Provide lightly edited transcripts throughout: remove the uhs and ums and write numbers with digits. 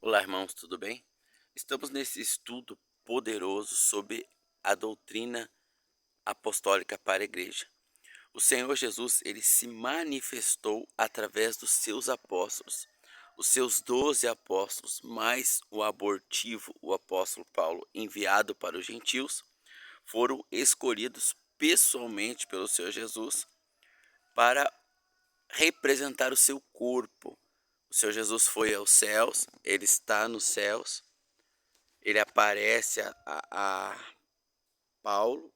Olá, irmãos, tudo bem? Estamos nesse estudo poderoso sobre a doutrina apostólica para a igreja. O Senhor Jesus, ele se manifestou através dos seus apóstolos, os seus 12 apóstolos, mais o abortivo, o apóstolo Paulo, enviado para os gentios, foram escolhidos pessoalmente pelo Senhor Jesus para representar o seu corpo. O Senhor Jesus foi aos céus, ele está nos céus. Ele aparece a Paulo,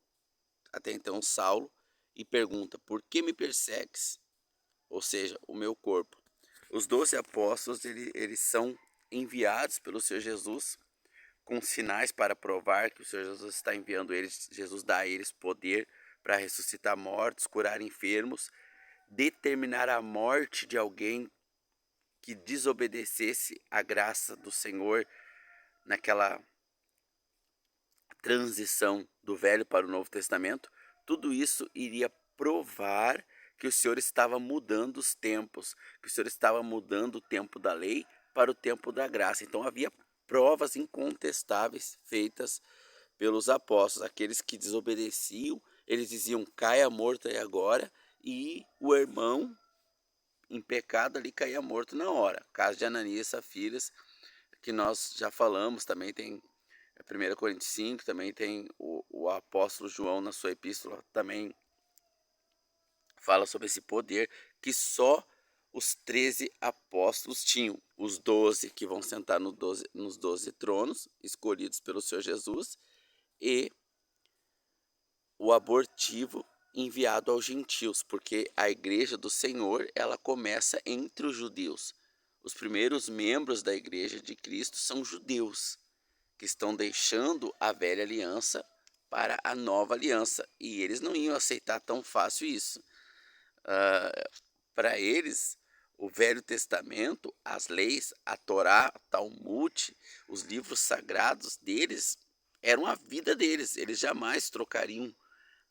até então Saulo, e pergunta: por que me persegues? Ou seja, o meu corpo. Os 12 apóstolos, eles são enviados pelo Senhor Jesus com sinais para provar que o Senhor Jesus está enviando eles. Jesus dá a eles poder para ressuscitar mortos, curar enfermos, determinar a morte de alguém que desobedecesse à graça do Senhor naquela transição do Velho para o Novo Testamento. Tudo isso iria provar que o Senhor estava mudando os tempos, que o Senhor estava mudando o tempo da lei para o tempo da graça. Então havia provas incontestáveis feitas pelos apóstolos. Aqueles que desobedeciam, eles diziam: caia morto aí agora, e o irmão em pecado ali caía morto na hora. Caso de Ananias e Safiras, que nós já falamos, também tem 1 Coríntios 5, também tem o apóstolo João na sua epístola, também fala sobre esse poder que só os 13 apóstolos tinham. Os 12 que vão sentar nos 12 tronos, escolhidos pelo Senhor Jesus, e o abortivo enviado aos gentios, porque a igreja do Senhor, ela começa entre os judeus. Os primeiros membros da igreja de Cristo são judeus, que estão deixando a velha aliança para a nova aliança. E eles não iam aceitar tão fácil isso. Para eles, o Velho Testamento, as leis, a Torá, Talmud, os livros sagrados deles, eram a vida deles. Eles jamais trocariam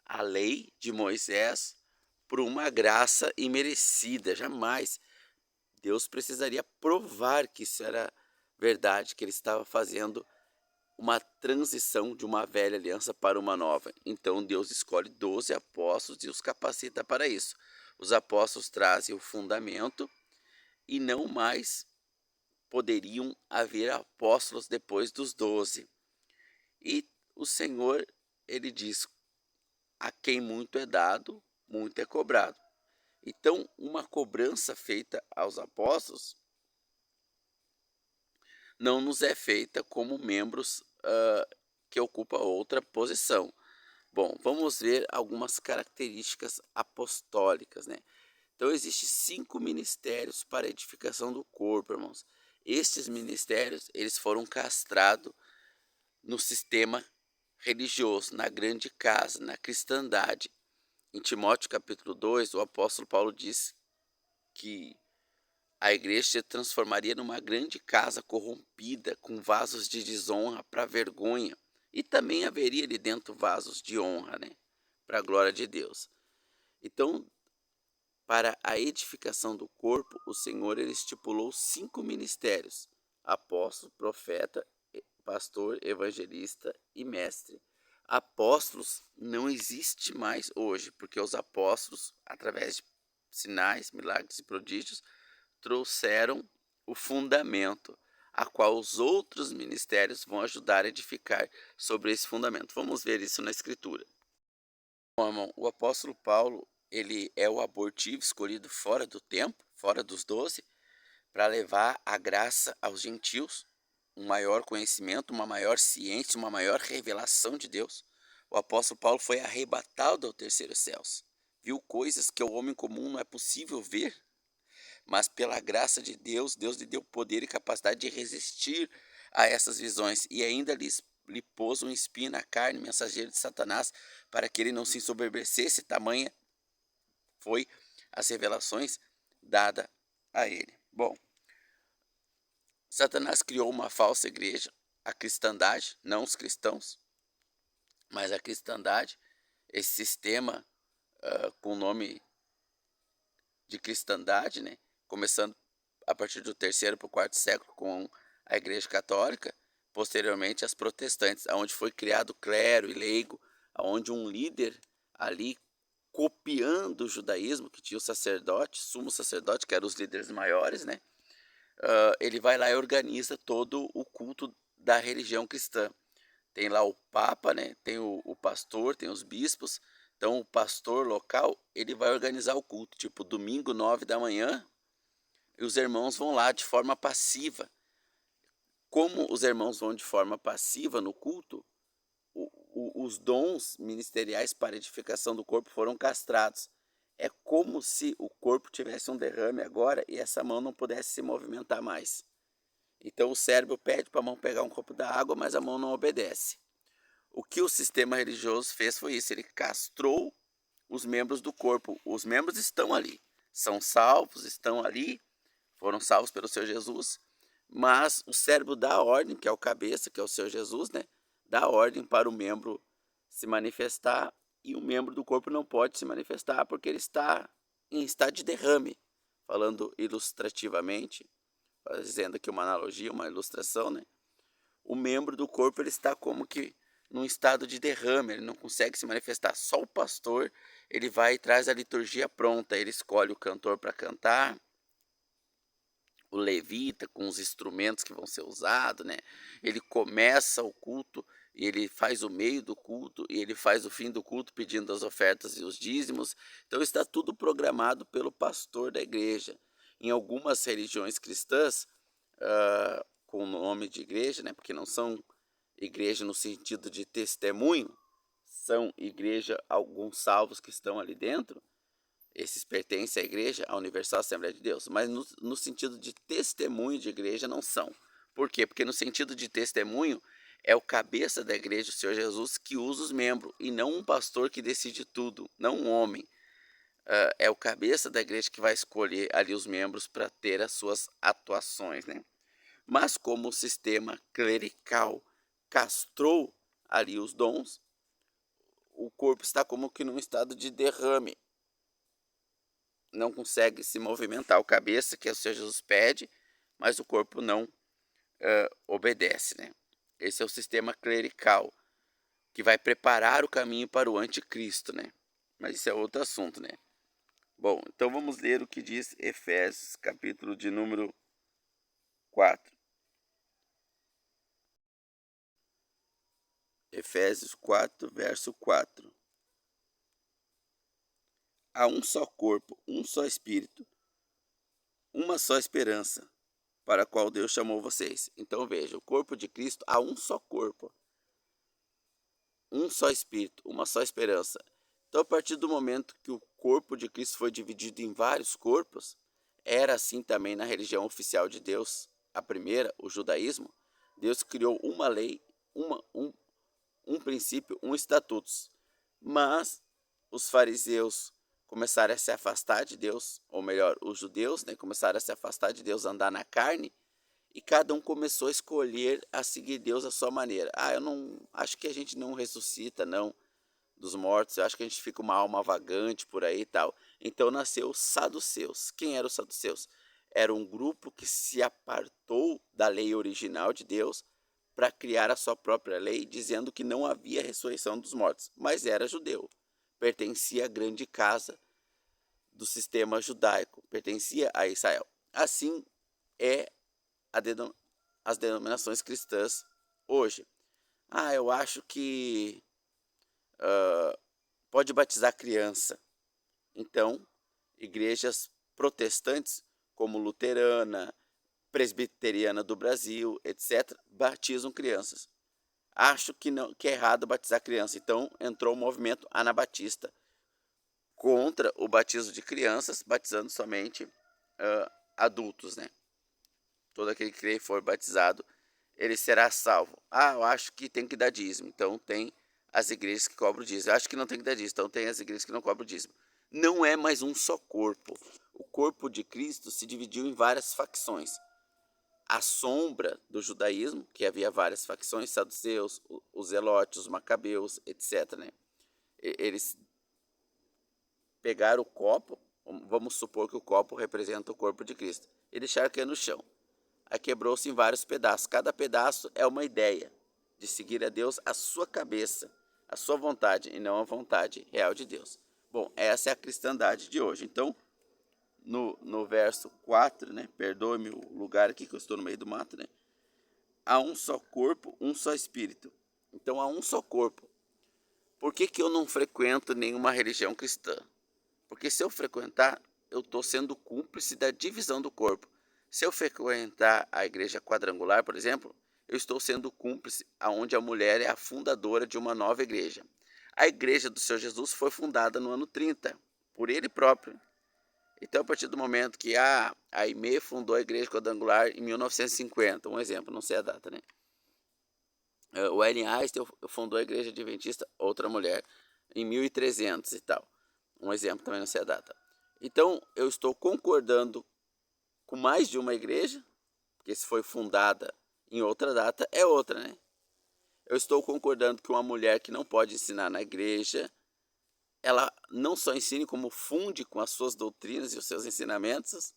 a lei de Moisés por uma graça imerecida, jamais. Deus precisaria provar que isso era verdade, que ele estava fazendo uma transição de uma velha aliança para uma nova. Então Deus escolhe 12 apóstolos e os capacita para isso. Os apóstolos trazem o fundamento e não mais poderiam haver apóstolos depois dos 12. E o Senhor, ele diz: a quem muito é dado, muito é cobrado. Então, uma cobrança feita aos apóstolos não nos é feita como membros que ocupam outra posição. Bom, vamos ver algumas características apostólicas, né? Então, existem 5 ministérios para a edificação do corpo, irmãos. Estes ministérios, eles foram castrados no sistema religioso, na grande casa, na cristandade. Em Timóteo capítulo 2, o apóstolo Paulo diz que a igreja se transformaria numa grande casa corrompida, com vasos de desonra para vergonha. E também haveria ali dentro vasos de honra, né? Para a glória de Deus. Então, para a edificação do corpo, o Senhor ele estipulou 5 ministérios: apóstolo, profeta, pastor, evangelista e mestre. Apóstolos não existe mais hoje, porque os apóstolos, através de sinais, milagres e prodígios, trouxeram o fundamento, a qual os outros ministérios vão ajudar a edificar sobre esse fundamento. Vamos ver isso na Escritura. Bom, irmão, o apóstolo Paulo, ele é o abortivo escolhido fora do tempo, fora dos 12, para levar a graça aos gentios, um maior conhecimento, uma maior ciência, uma maior revelação de Deus. O apóstolo Paulo foi arrebatado ao terceiro céu. Viu coisas que ao homem comum não é possível ver, mas pela graça de Deus, Deus lhe deu poder e capacidade de resistir a essas visões, e ainda lhe pôs um espinho na carne, mensageiro de Satanás, para que ele não se ensoberbecesse. Tamanha foi as revelações dadas a ele. Bom, Satanás criou uma falsa igreja, a cristandade, não os cristãos, mas a cristandade, esse sistema com o nome de cristandade, né? Começando a partir do terceiro para o quarto século com a Igreja Católica, posteriormente as protestantes, aonde foi criado clero e leigo, aonde um líder ali, copiando o judaísmo, que tinha o sacerdote, sumo sacerdote, que eram os líderes maiores, né? Ele vai lá e organiza todo o culto da religião cristã. Tem lá o papa, né? Tem o pastor, tem os bispos. Então o pastor local, ele vai organizar o culto, tipo domingo 9 da manhã, e os irmãos vão lá de forma passiva. Como os irmãos vão de forma passiva no culto, os dons ministeriais para edificação do corpo foram castrados. É como se o corpo tivesse um derrame agora e essa mão não pudesse se movimentar mais. Então o cérebro pede para a mão pegar um copo da água, mas a mão não obedece. O que o sistema religioso fez foi isso, ele castrou os membros do corpo. Os membros estão ali, são salvos, estão ali, foram salvos pelo Senhor Jesus, mas o cérebro dá ordem, que é o cabeça, que é o Senhor Jesus, né? Dá ordem para o membro se manifestar e o membro do corpo não pode se manifestar porque ele está em estado de derrame. Falando ilustrativamente, fazendo aqui uma analogia, uma ilustração, né? O membro do corpo ele está como que num estado de derrame, ele não consegue se manifestar. Só o pastor, ele vai e traz a liturgia pronta, ele escolhe o cantor para cantar, o levita com os instrumentos que vão ser usados, né? Ele começa o culto e ele faz o meio do culto e ele faz o fim do culto pedindo as ofertas e os dízimos. Então está tudo programado pelo pastor da igreja. Em algumas religiões cristãs, com o nome de igreja, né? Porque não são igreja no sentido de testemunho, são igreja alguns salvos que estão ali dentro. Esses pertencem à igreja, à Universal Assembleia de Deus, mas no sentido de testemunho de igreja não são. Por quê? Porque no sentido de testemunho é o cabeça da igreja, o Senhor Jesus, que usa os membros, e não um pastor que decide tudo, não um homem. É o cabeça da igreja que vai escolher ali os membros para ter as suas atuações, né? Mas como o sistema clerical castrou ali os dons, o corpo está como que num estado de derrame, não consegue se movimentar. O cabeça, que é o Senhor Jesus, pede, mas o corpo não obedece, né? Esse é o sistema clerical, que vai preparar o caminho para o anticristo, né? Mas isso é outro assunto, né? Bom, então vamos ler o que diz Efésios, capítulo de número 4. Efésios 4, verso 4. Há um só corpo, um só espírito, uma só esperança, para a qual Deus chamou vocês. Então veja, o corpo de Cristo há um só corpo, um só espírito, uma só esperança. Então, a partir do momento que o corpo de Cristo foi dividido em vários corpos, era assim também na religião oficial de Deus, a primeira, o judaísmo. Deus criou uma lei, um princípio, um estatutos. Mas os fariseus começaram a se afastar de Deus, ou melhor, os judeus, né, começaram a se afastar de Deus, andar na carne, e cada um começou a escolher a seguir Deus à sua maneira. Eu não acho que a gente não ressuscita, não, dos mortos. Eu acho que a gente fica uma alma vagante por aí e tal. Então nasceu os saduceus. Quem eram os saduceus? Era um grupo que se apartou da lei original de Deus para criar a sua própria lei, dizendo que não havia ressurreição dos mortos, mas era judeu, pertencia à grande casa do sistema judaico, pertencia a Israel. Assim é as denominações cristãs hoje. Eu acho que pode batizar criança. Então, igrejas protestantes, como luterana, presbiteriana do Brasil, etc., batizam crianças. Acho que não, que é errado batizar criança. Então, entrou o movimento anabatista contra o batismo de crianças, batizando somente adultos, né? Todo aquele que for batizado, ele será salvo. Eu acho que tem que dar dízimo. Então, tem as igrejas que cobram dízimo. Eu acho que não tem que dar dízimo. Então, tem as igrejas que não cobram dízimo. Não é mais um só corpo. O corpo de Cristo se dividiu em várias facções. A sombra do judaísmo, que havia várias facções, saduceus, os zelotes, os macabeus, etc., né? Eles pegaram o copo, vamos supor que o copo representa o corpo de Cristo, e deixaram cair no chão. quebrou-se em vários pedaços. Cada pedaço é uma ideia de seguir a Deus a sua cabeça, a sua vontade e não a vontade real de Deus. Bom, essa é a cristandade de hoje. Então, no verso 4, né? Perdoe-me o lugar aqui que eu estou no meio do mato, né? Há um só corpo, um só espírito. Então, há um só corpo. Por que eu não frequento nenhuma religião cristã? Porque se eu frequentar, eu estou sendo cúmplice da divisão do corpo. Se eu frequentar a igreja quadrangular, por exemplo, eu estou sendo cúmplice aonde a mulher é a fundadora de uma nova igreja. A igreja do Senhor Jesus foi fundada no ano 30, por ele próprio. Então, a partir do momento que a Aimee fundou a igreja quadrangular em 1950, um exemplo, não sei a data, né? O Ellen Einstein fundou a igreja adventista, outra mulher, em 1300 e tal. Um exemplo, também não sei a data. Então, eu estou concordando com mais de uma igreja, porque se foi fundada em outra data, é outra, né? Eu estou concordando que uma mulher que não pode ensinar na igreja, ela não só ensine, como funde com as suas doutrinas e os seus ensinamentos.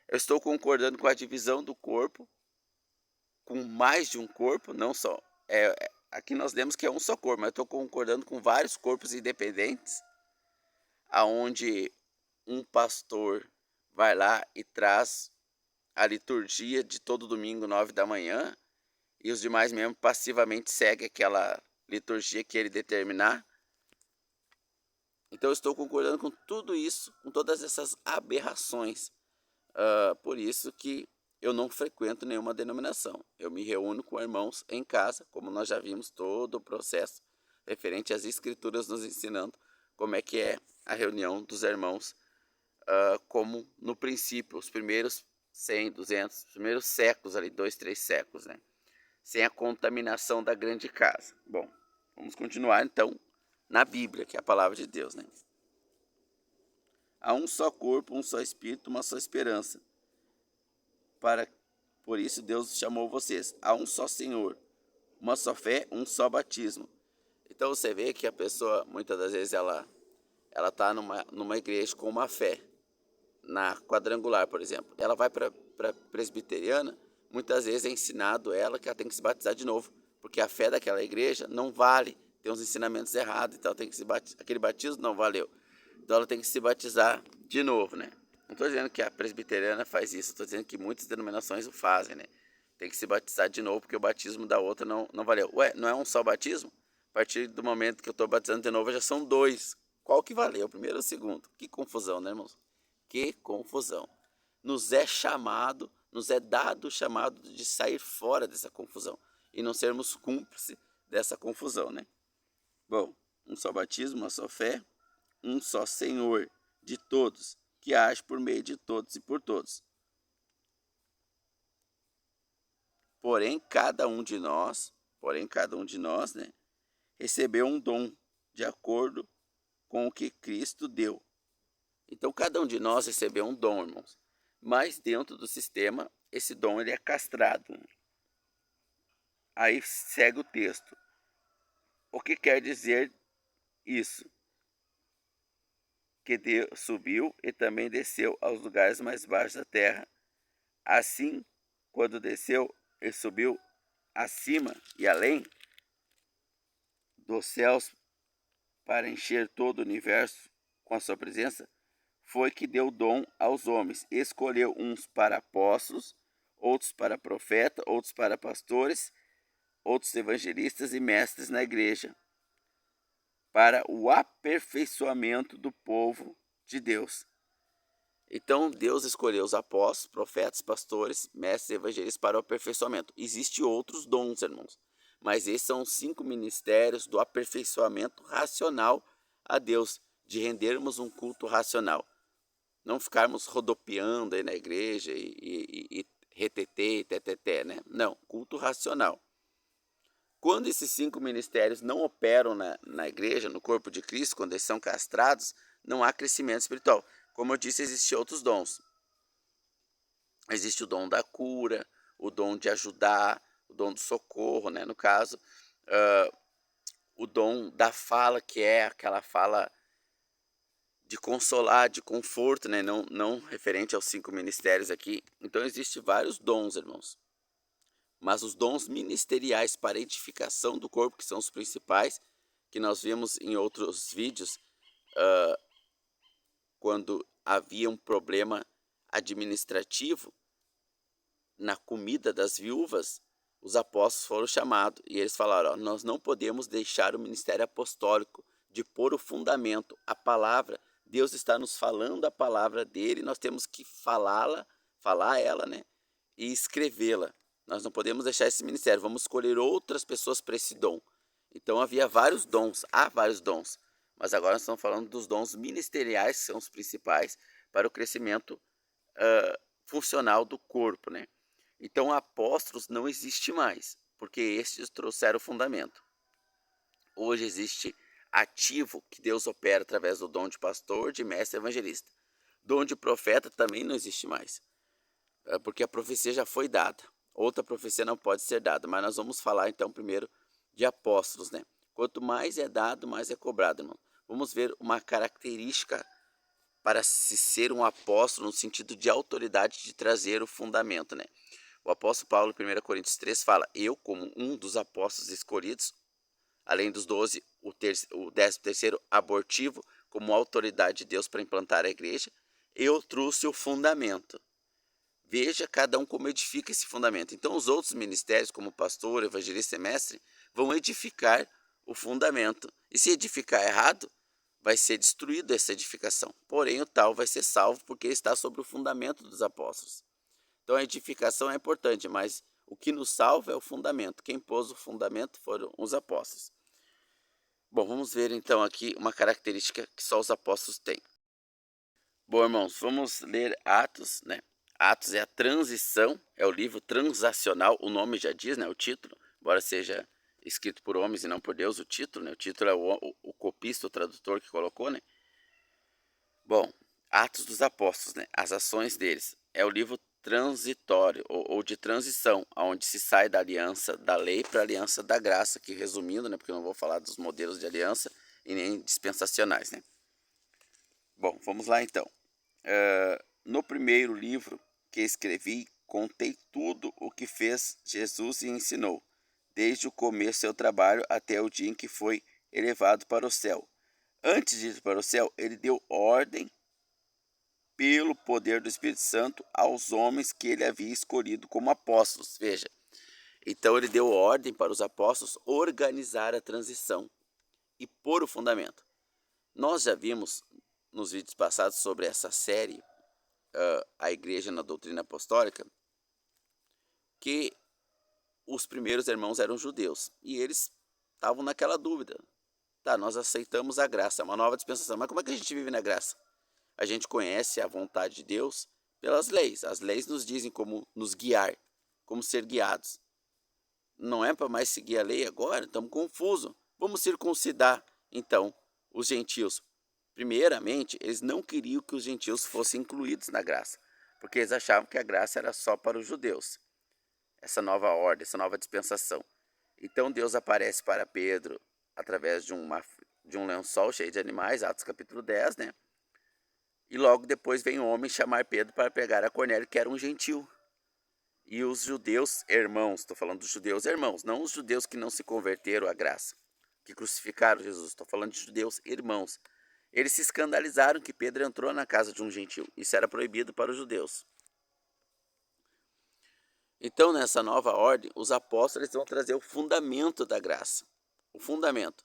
Eu estou concordando com a divisão do corpo, com mais de um corpo, não só. Aqui nós lemos que é um só corpo, mas eu estou concordando com vários corpos independentes, aonde um pastor vai lá e traz a liturgia de todo domingo, 9 da manhã, e os demais membros passivamente seguem aquela liturgia que ele determinar. Então eu estou concordando com tudo isso, com todas essas aberrações. Por isso que eu não frequento nenhuma denominação. Eu me reúno com irmãos em casa, como nós já vimos todo o processo referente às escrituras nos ensinando como é que é a reunião dos irmãos, como no princípio, os primeiros 100, 200, os primeiros séculos ali, 2, 3 séculos, né? Sem a contaminação da grande casa. Bom, vamos continuar então na Bíblia, que é a palavra de Deus, né? Há um só corpo, um só espírito, uma só esperança. Por isso Deus chamou vocês. Há um só Senhor, uma só fé, um só batismo. Então você vê que a pessoa, muitas das vezes, ela está numa igreja com uma fé. Na quadrangular, por exemplo. Ela vai para presbiteriana, muitas vezes é ensinado ela que ela tem que se batizar de novo, porque a fé daquela igreja não vale, tem uns ensinamentos errados, então ela tem que se batizar, aquele batismo não valeu. Então ela tem que se batizar de novo, né? Não estou dizendo que a presbiteriana faz isso, estou dizendo que muitas denominações o fazem, né? Tem que se batizar de novo porque o batismo da outra não valeu. Ué, não é um só batismo? A partir do momento que eu estou batizando de novo já são dois. Qual que valeu, o primeiro ou o segundo? Que confusão, né, irmãos? Que confusão. Nos é chamado, nos é dado o chamado de sair fora dessa confusão e não sermos cúmplices dessa confusão, né? Bom, um só batismo, uma só fé, um só Senhor de todos, que age por meio de todos e por todos. Porém, cada um de nós, né, recebeu um dom de acordo com o que Cristo deu. Então, cada um de nós recebeu um dom, irmãos. Mas dentro do sistema, esse dom ele é castrado. Aí segue o texto. O que quer dizer isso? Que Deus subiu e também desceu aos lugares mais baixos da terra. Assim, quando desceu e subiu acima e além dos céus para encher todo o universo com a sua presença, foi que deu dom aos homens. Escolheu uns para apóstolos, outros para profetas, outros para pastores, outros evangelistas e mestres na igreja, para o aperfeiçoamento do povo de Deus. Então Deus escolheu os apóstolos, profetas, pastores, mestres e evangelistas para o aperfeiçoamento. Existem outros dons, irmãos, mas esses são os 5 ministérios do aperfeiçoamento racional a Deus, de rendermos um culto racional. Não ficarmos rodopiando aí na igreja e retetê, teteté, né? Não, culto racional. Quando esses 5 ministérios não operam na igreja, no corpo de Cristo, quando eles são castrados, não há crescimento espiritual. Como eu disse, existem outros dons. Existe o dom da cura, o dom de ajudar, o dom do socorro, né? No caso, o dom da fala, que é aquela fala de consolar, de conforto, né? Não referente aos 5 ministérios aqui. Então, existem vários dons, irmãos. Mas os dons ministeriais para edificação do corpo, que são os principais, que nós vimos em outros vídeos, quando havia um problema administrativo na comida das viúvas, os apóstolos foram chamados e eles falaram: ó, nós não podemos deixar o ministério apostólico de pôr o fundamento, a palavra. Deus está nos falando a palavra dele, nós temos que falar ela, né? E escrevê-la. Nós não podemos deixar esse ministério, vamos escolher outras pessoas para esse dom. Então havia vários dons, há vários dons, mas agora nós estamos falando dos dons ministeriais, que são os principais para o crescimento funcional do corpo, né? Então apóstolos não existe mais, porque estes trouxeram o fundamento. Hoje existe ativo que Deus opera através do dom de pastor, de mestre evangelista. Dom de profeta também não existe mais, porque a profecia já foi dada. Outra profecia não pode ser dada, mas nós vamos falar então primeiro de apóstolos, né? Quanto mais é dado, mais é cobrado, irmão. Vamos ver uma característica para se ser um apóstolo no sentido de autoridade de trazer o fundamento, né? O apóstolo Paulo, em 1 Coríntios 3, fala: eu, como um dos apóstolos escolhidos, além dos 12, o 13º abortivo, como autoridade de Deus para implantar a igreja, eu trouxe o fundamento. Veja cada um como edifica esse fundamento. Então, os outros ministérios, como pastor, evangelista e mestre, vão edificar o fundamento. E se edificar errado, vai ser destruída essa edificação. Porém, o tal vai ser salvo porque ele está sobre o fundamento dos apóstolos. Então, a edificação é importante, mas o que nos salva é o fundamento. Quem pôs o fundamento foram os apóstolos. Bom, vamos ver então aqui uma característica que só os apóstolos têm. Bom, irmãos, vamos ler Atos, né? Atos é a transição, é o livro transacional, o nome já diz, né? O título, embora seja escrito por homens e não por Deus, o título, né? O título é o copista, o tradutor que colocou, né? Bom, Atos dos Apóstolos, né? As ações deles. É o livro transitório ou de transição, onde se sai da aliança da lei para a aliança da graça, que resumindo, né? Porque eu não vou falar dos modelos de aliança e nem dispensacionais, né? Bom, vamos lá então. No primeiro livro que escrevi, contei tudo o que fez Jesus e ensinou, desde o começo do seu trabalho até o dia em que foi elevado para o céu. Antes de ir para o céu, ele deu ordem, pelo poder do Espírito Santo, aos homens que ele havia escolhido como apóstolos. Veja, então ele deu ordem para os apóstolos organizar a transição e pôr o fundamento. Nós já vimos nos vídeos passados sobre essa série, a Igreja na Doutrina Apostólica, que os primeiros irmãos eram judeus e eles estavam naquela dúvida. Tá, nós aceitamos a graça, uma nova dispensação, mas como é que a gente vive na graça? A gente conhece a vontade de Deus pelas leis. As leis nos dizem como nos guiar, como ser guiados. Não é para mais seguir a lei agora? Estamos confusos. Vamos circuncidar, então, os gentios. Primeiramente, eles não queriam que os gentios fossem incluídos na graça, porque eles achavam que a graça era só para os judeus. Essa nova ordem, essa nova dispensação. Então Deus aparece para Pedro através de um lençol cheio de animais, Atos capítulo 10, né? E logo depois vem um homem chamar Pedro para pegar a Cornélio, que era um gentil. E os judeus irmãos, estou falando dos judeus irmãos, não os judeus que não se converteram à graça, que crucificaram Jesus, estou falando de judeus irmãos. Eles se escandalizaram que Pedro entrou na casa de um gentil. Isso era proibido para os judeus. Então, nessa nova ordem, os apóstolos vão trazer o fundamento da graça. O fundamento.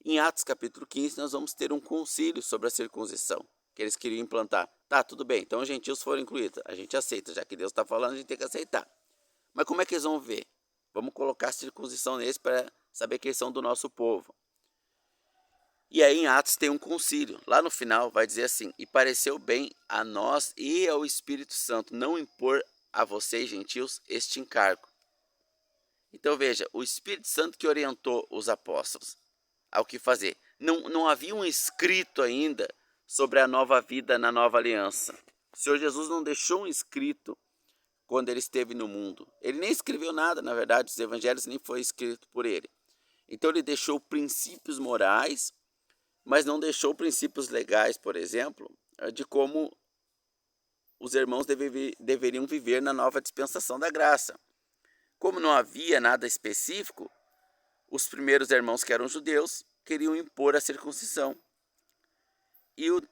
Em Atos capítulo 15, nós vamos ter um concílio sobre a circuncisão, que eles queriam implantar. Tá, tudo bem, então os gentios foram incluídos. A gente aceita, já que Deus está falando, a gente tem que aceitar. Mas como é que eles vão ver? Vamos colocar a circuncisão neles para saber que eles são do nosso povo. E aí em Atos tem um concílio. Lá no final vai dizer assim: e pareceu bem a nós e ao Espírito Santo não impor a vocês, gentios, este encargo. Então veja, o Espírito Santo que orientou os apóstolos ao que fazer. Não havia um escrito ainda sobre a nova vida na nova aliança. O Senhor Jesus não deixou um escrito quando ele esteve no mundo. Ele nem escreveu nada, na verdade, os evangelhos nem foi escrito por ele. Então ele deixou princípios morais, mas não deixou princípios legais, por exemplo, de como os irmãos deveriam viver na nova dispensação da graça. Como não havia nada específico, os primeiros irmãos, que eram judeus, queriam impor a circuncisão.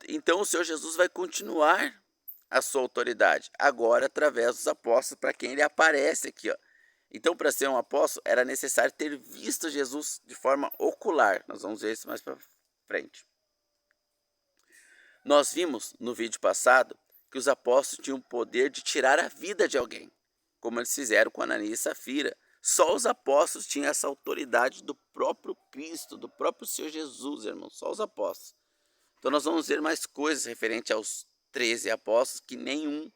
Então o Senhor Jesus vai continuar a sua autoridade, agora através dos apóstolos, para quem ele aparece aqui. Ó. Então, para ser um apóstolo, era necessário ter visto Jesus de forma ocular. Nós vamos ver isso mais para frente. Nós vimos no vídeo passado que os apóstolos tinham o poder de tirar a vida de alguém, como eles fizeram com Ananias e Safira. Só os apóstolos tinham essa autoridade do próprio Cristo, do próprio Senhor Jesus, irmãos, só os apóstolos. Então nós vamos ver mais coisas referente aos 13 apóstolos que nenhum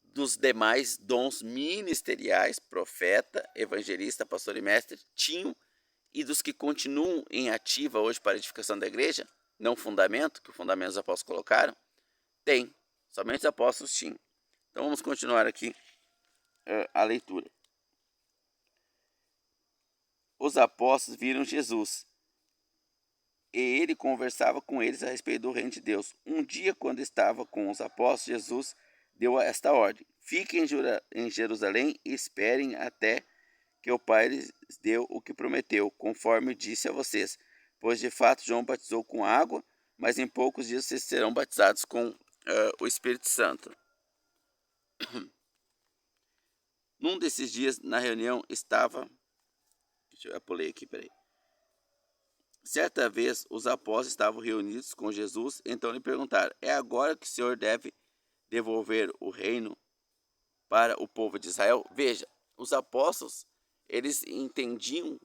dos demais dons ministeriais, profeta, evangelista, pastor e mestre, tinham, e dos que continuam em ativa hoje para a edificação da igreja, não fundamento, que o fundamento os apóstolos colocaram, tem. Somente os apóstolos tinham. Então vamos continuar aqui a leitura. Os apóstolos viram Jesus, e ele conversava com eles a respeito do reino de Deus. Um dia, quando estava com os apóstolos, Jesus deu esta ordem: fiquem em Jerusalém e esperem até que o Pai lhes deu o que prometeu, conforme disse a vocês. Pois de fato João batizou com água, mas em poucos dias vocês serão batizados com o Espírito Santo. Num desses dias, na reunião, estava... Eu pulei aqui, peraí. Certa vez, os apóstolos estavam reunidos com Jesus, então lhe perguntaram: é agora que o Senhor deve devolver o reino para o povo de Israel? Veja, os apóstolos, eles entendiam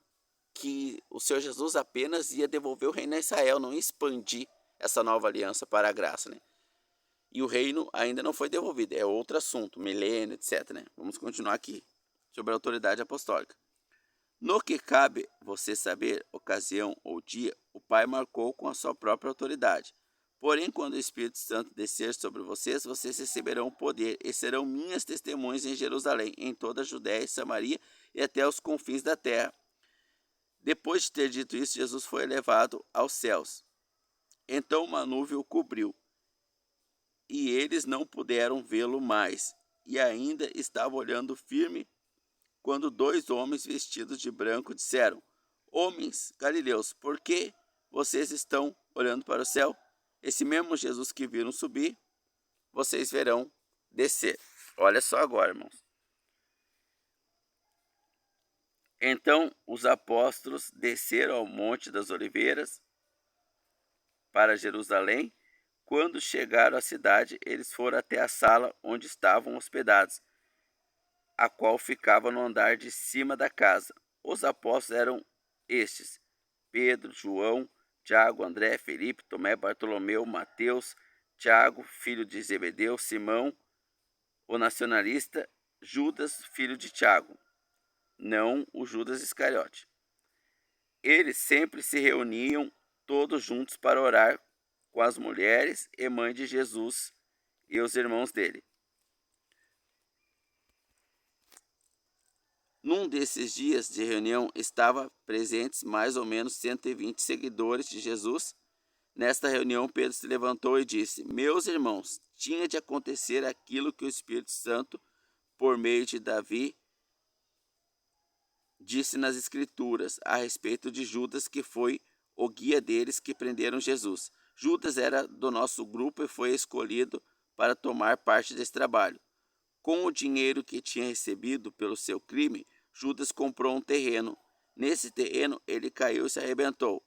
que o Senhor Jesus apenas ia devolver o reino a Israel, não ia expandir essa nova aliança para a graça, né? E o reino ainda não foi devolvido, é outro assunto, milênio, etc, né? Vamos continuar aqui sobre a autoridade apostólica. No que cabe você saber, ocasião ou dia, o Pai marcou com a sua própria autoridade. Porém, quando o Espírito Santo descer sobre vocês, vocês receberão o poder e serão minhas testemunhas em Jerusalém, em toda a Judéia e Samaria e até os confins da terra. Depois de ter dito isso, Jesus foi elevado aos céus. Então uma nuvem o cobriu, e eles não puderam vê-lo mais, e ainda estava olhando firme quando dois homens vestidos de branco disseram: homens galileus, por que vocês estão olhando para o céu? Esse mesmo Jesus que viram subir, vocês verão descer. Olha só agora, irmãos. Então os apóstolos desceram ao Monte das Oliveiras para Jerusalém. Quando chegaram à cidade, eles foram até a sala onde estavam hospedados, a qual ficava no andar de cima da casa. Os apóstolos eram estes: Pedro, João, Tiago, André, Felipe, Tomé, Bartolomeu, Mateus, Tiago, filho de Zebedeu, Simão, o nacionalista, Judas, filho de Tiago, não o Judas Iscariote. Eles sempre se reuniam todos juntos para orar com as mulheres e mãe de Jesus e os irmãos dele. Num desses dias de reunião estavam presentes mais ou menos 120 seguidores de Jesus. Nesta reunião, Pedro se levantou e disse: meus irmãos, tinha de acontecer aquilo que o Espírito Santo, por meio de Davi, disse nas Escrituras a respeito de Judas, que foi o guia deles que prenderam Jesus. Judas era do nosso grupo e foi escolhido para tomar parte desse trabalho. Com o dinheiro que tinha recebido pelo seu crime, Judas comprou um terreno. Nesse terreno, ele caiu e se arrebentou,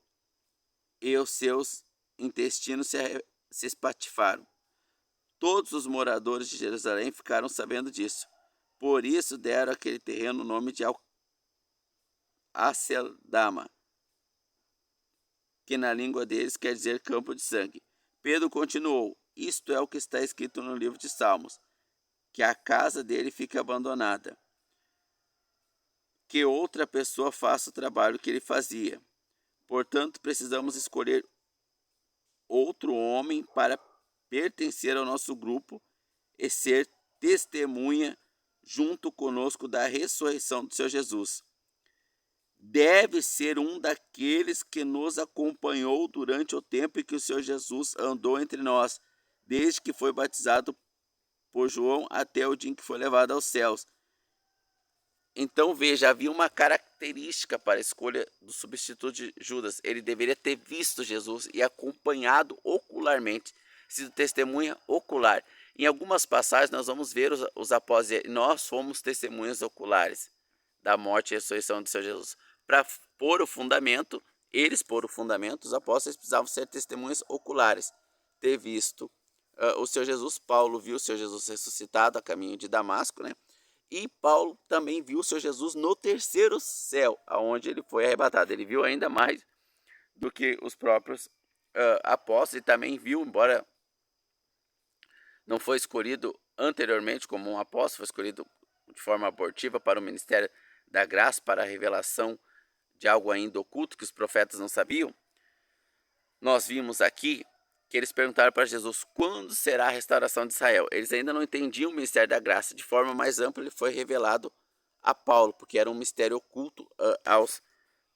e os seus intestinos se espatifaram. Todos os moradores de Jerusalém ficaram sabendo disso. Por isso deram àquele terreno o nome de Aceldama, que na língua deles quer dizer campo de sangue. Pedro continuou: isto é o que está escrito no livro de Salmos, que a casa dele fique abandonada, que outra pessoa faça o trabalho que ele fazia. Portanto, precisamos escolher outro homem para pertencer ao nosso grupo e ser testemunha junto conosco da ressurreição do Senhor Jesus. deve ser um daqueles que nos acompanhou durante o tempo em que o Senhor Jesus andou entre nós, desde que foi batizado por João até o dia em que foi levado aos céus. Então veja, havia uma característica para a escolha do substituto de Judas. Ele deveria ter visto Jesus e acompanhado ocularmente, sido testemunha ocular. Em algumas passagens nós vamos ver os apóstolos, nós fomos testemunhas oculares da morte e ressurreição de Senhor Jesus. Para pôr o fundamento, os apóstolos precisavam ser testemunhas oculares, ter visto o Senhor Jesus. Paulo viu o Senhor Jesus ressuscitado a caminho de Damasco, né? E Paulo também viu o Senhor Jesus no terceiro céu, aonde ele foi arrebatado. Ele viu ainda mais do que os próprios apóstolos, e também viu, embora não foi escolhido anteriormente como um apóstolo, foi escolhido de forma abortiva para o ministério da graça, para a revelação de algo ainda oculto que os profetas não sabiam. Nós vimos aqui que eles perguntaram para Jesus quando será a restauração de Israel. Eles ainda não entendiam o mistério da graça. De forma mais ampla, ele foi revelado a Paulo, porque era um mistério oculto aos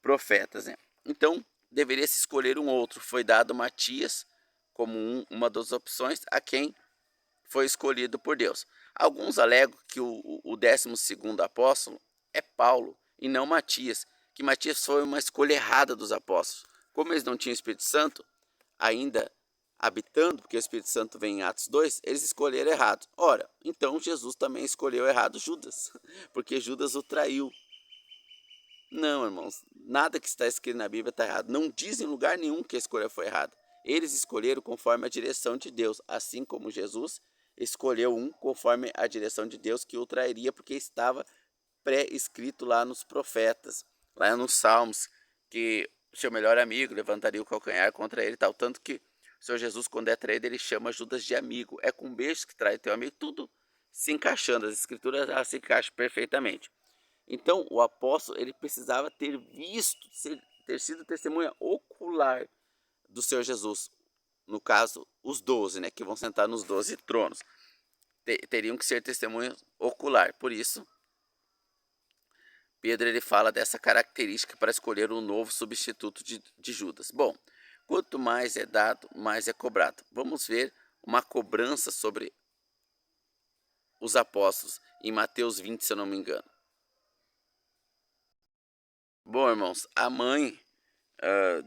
profetas, né? Então, deveria se escolher um outro. Foi dado Matias como uma das opções a quem foi escolhido por Deus. Alguns alegam que o 12º apóstolo é Paulo e não Matias, que Matias foi uma escolha errada dos apóstolos. Como eles não tinham Espírito Santo ainda habitando, porque o Espírito Santo vem em Atos 2, eles escolheram errado. Ora, então Jesus também escolheu errado Judas, porque Judas o traiu. Não, irmãos, nada que está escrito na Bíblia está errado. Não diz em lugar nenhum que a escolha foi errada. Eles escolheram conforme a direção de Deus, assim como Jesus escolheu um conforme a direção de Deus que o trairia, porque estava pré-escrito lá nos profetas, lá nos Salmos, que seu melhor amigo levantaria o calcanhar contra ele e tal. Tanto que o Senhor Jesus, quando é traído, ele chama Judas de amigo. É com beijos que trai teu amigo, tudo se encaixando. As escrituras se encaixam perfeitamente. Então, o apóstolo ele precisava ter visto, ter sido testemunha ocular do Senhor Jesus. No caso, os 12, né, que vão sentar nos 12 tronos. Teriam que ser testemunha ocular. Por isso, Pedro ele fala dessa característica para escolher um novo substituto de Judas. Bom, quanto mais é dado, mais é cobrado. Vamos ver uma cobrança sobre os apóstolos em Mateus 20, se eu não me engano. Bom, irmãos, a mãe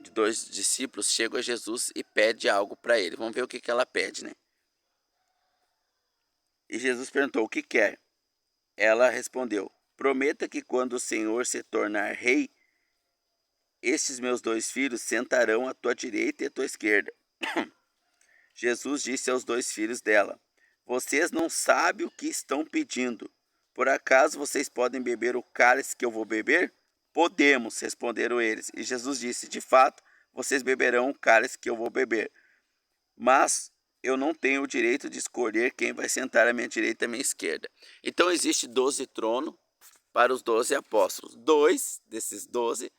de 2 discípulos chega a Jesus e pede algo para ele. Vamos ver o que ela pede, né? E Jesus perguntou: o que quer? Ela respondeu: prometa que quando o Senhor se tornar rei, estes meus 2 filhos sentarão à tua direita e à tua esquerda. Jesus disse aos 2 filhos dela: vocês não sabem o que estão pedindo. Por acaso vocês podem beber o cálice que eu vou beber? Podemos, responderam eles. E Jesus disse: de fato, vocês beberão o cálice que eu vou beber. Mas eu não tenho o direito de escolher quem vai sentar à minha direita e à minha esquerda. Então existe 12 tronos para os 12 apóstolos. 2 desses 12,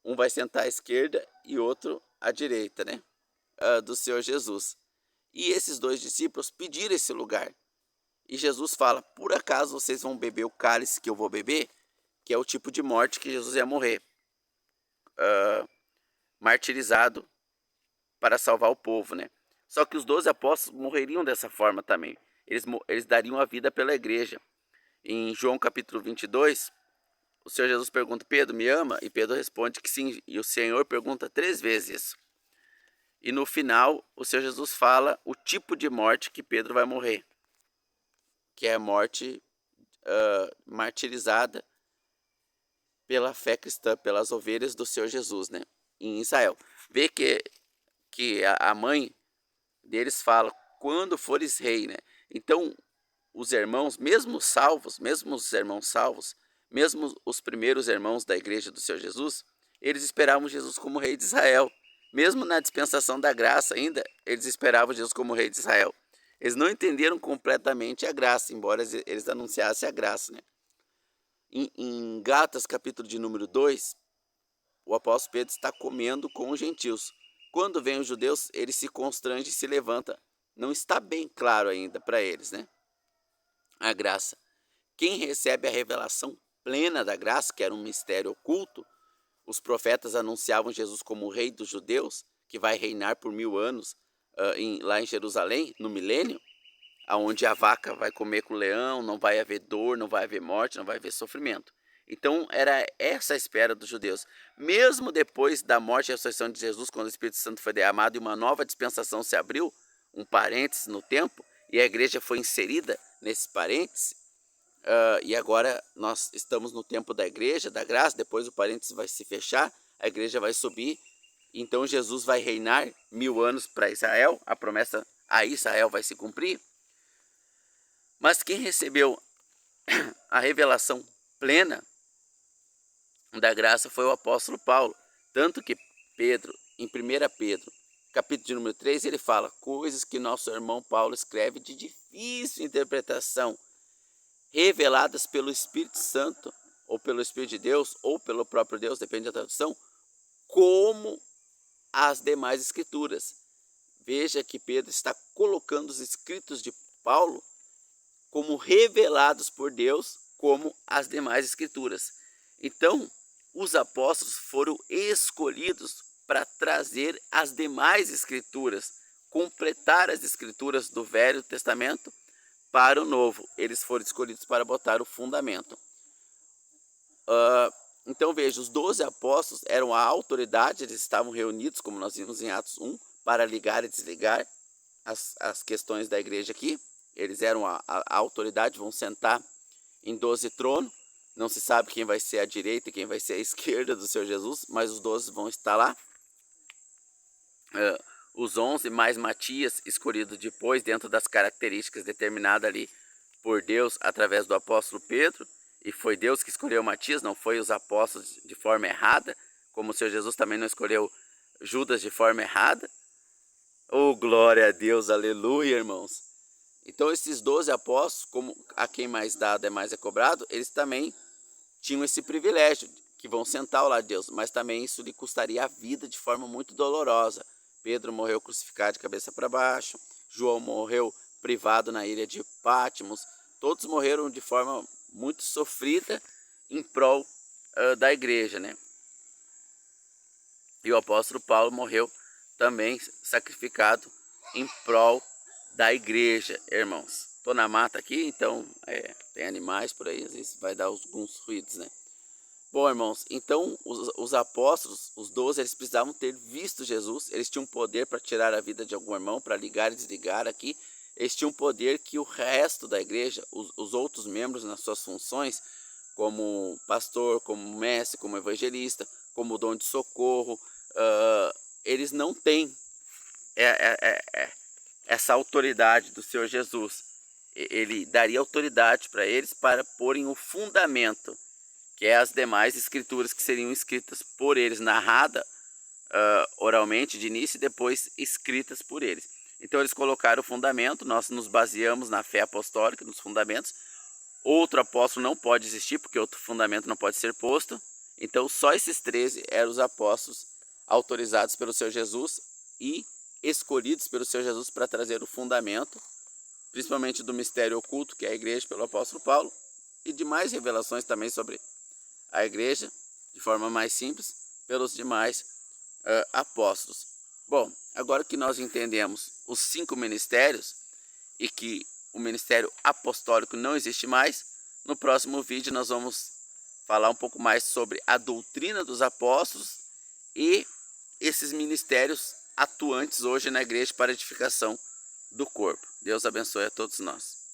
um vai sentar à esquerda e outro à direita, né? Do Senhor Jesus. E esses 2 discípulos pediram esse lugar. E Jesus fala: por acaso vocês vão beber o cálice que eu vou beber? Que é o tipo de morte que Jesus ia morrer. Martirizado para salvar o povo, né? Só que os 12 apóstolos morreriam dessa forma também. Eles dariam a vida pela igreja. Em João capítulo 22, o Senhor Jesus pergunta: Pedro, me ama? E Pedro responde que sim. E o Senhor pergunta 3 vezes isso. E no final, o Senhor Jesus fala o tipo de morte que Pedro vai morrer. Que é a morte martirizada pela fé cristã, pelas ovelhas do Senhor Jesus, né? Em Israel. Vê que a mãe deles fala: quando fores rei, né? Então, os irmãos, mesmo salvos, mesmo os irmãos salvos, mesmo os primeiros irmãos da igreja do Senhor Jesus, eles esperavam Jesus como rei de Israel. Mesmo na dispensação da graça ainda, eles esperavam Jesus como rei de Israel. Eles não entenderam completamente a graça, embora eles anunciassem a graça, né? Em Gálatas, capítulo de número 2, o apóstolo Pedro está comendo com os gentios. Quando vem os judeus, ele se constrange e se levanta. Não está bem claro ainda para eles, né? A graça. Quem recebe a revelação plena da graça, que era um mistério oculto. Os profetas anunciavam Jesus como o rei dos judeus, que vai reinar por 1000 anos lá em Jerusalém, no milênio, onde a vaca vai comer com o leão, não vai haver dor, não vai haver morte, não vai haver sofrimento. Então era essa a espera dos judeus. Mesmo depois da morte e ressurreição de Jesus, quando o Espírito Santo foi derramado e uma nova dispensação se abriu, um parênteses no tempo, e a igreja foi inserida nesse parênteses, e agora nós estamos no tempo da igreja, da graça, depois o parênteses vai se fechar, a igreja vai subir, então Jesus vai reinar 1000 anos para Israel, a promessa a Israel vai se cumprir. Mas quem recebeu a revelação plena da graça foi o apóstolo Paulo. Tanto que Pedro, em 1 Pedro, capítulo de número 3, ele fala coisas que nosso irmão Paulo escreve de difícil interpretação, reveladas pelo Espírito Santo, ou pelo Espírito de Deus, ou pelo próprio Deus, depende da tradução, como as demais escrituras. Veja que Pedro está colocando os escritos de Paulo como revelados por Deus, como as demais escrituras. Então, os apóstolos foram escolhidos para trazer as demais escrituras, completar as escrituras do Velho Testamento para o Novo. Eles foram escolhidos para botar o fundamento. Então veja, os 12 apóstolos eram a autoridade, eles estavam reunidos, como nós vimos em Atos 1, para ligar e desligar as questões da igreja aqui. Eles eram a autoridade, vão sentar em 12 tronos. Não se sabe quem vai ser a direita e quem vai ser a esquerda do Senhor Jesus, mas os 12 vão estar lá. Os 11 mais Matias, escolhido depois, dentro das características determinadas ali por Deus através do apóstolo Pedro. E foi Deus que escolheu Matias, não foi os apóstolos de forma errada, como o Senhor Jesus também não escolheu Judas de forma errada. Oh, glória a Deus, aleluia, irmãos. Então esses 12 apóstolos, como a quem mais dado é mais é cobrado, eles também tinham esse privilégio, que vão sentar ao lado de Deus, mas também isso lhe custaria a vida de forma muito dolorosa. Pedro morreu crucificado de cabeça para baixo, João morreu privado na ilha de Patmos, todos morreram de forma muito sofrida em prol da igreja, né? E o apóstolo Paulo morreu também sacrificado em prol da igreja, irmãos. Estou na mata aqui, então tem animais por aí, às vezes vai dar alguns ruídos, né? Bom, irmãos, então os apóstolos, os 12, eles precisavam ter visto Jesus, eles tinham poder para tirar a vida de algum irmão, para ligar e desligar aqui, eles tinham poder que o resto da igreja, os outros membros nas suas funções, como pastor, como mestre, como evangelista, como dom de socorro, eles não têm essa autoridade do Senhor Jesus. Ele daria autoridade para eles para porem o fundamento, que é as demais escrituras que seriam escritas por eles, narrada oralmente de início e depois escritas por eles. Então eles colocaram o fundamento, nós nos baseamos na fé apostólica, nos fundamentos. Outro apóstolo não pode existir, porque outro fundamento não pode ser posto. Então só esses 13 eram os apóstolos autorizados pelo Senhor Jesus e escolhidos pelo Senhor Jesus para trazer o fundamento, principalmente do mistério oculto, que é a igreja, pelo apóstolo Paulo, e de mais revelações também sobre a igreja, de forma mais simples, pelos demais apóstolos. Bom, agora que nós entendemos os 5 ministérios e que o ministério apostólico não existe mais, no próximo vídeo nós vamos falar um pouco mais sobre a doutrina dos apóstolos e esses ministérios atuantes hoje na igreja para edificação do corpo. Deus abençoe a todos nós.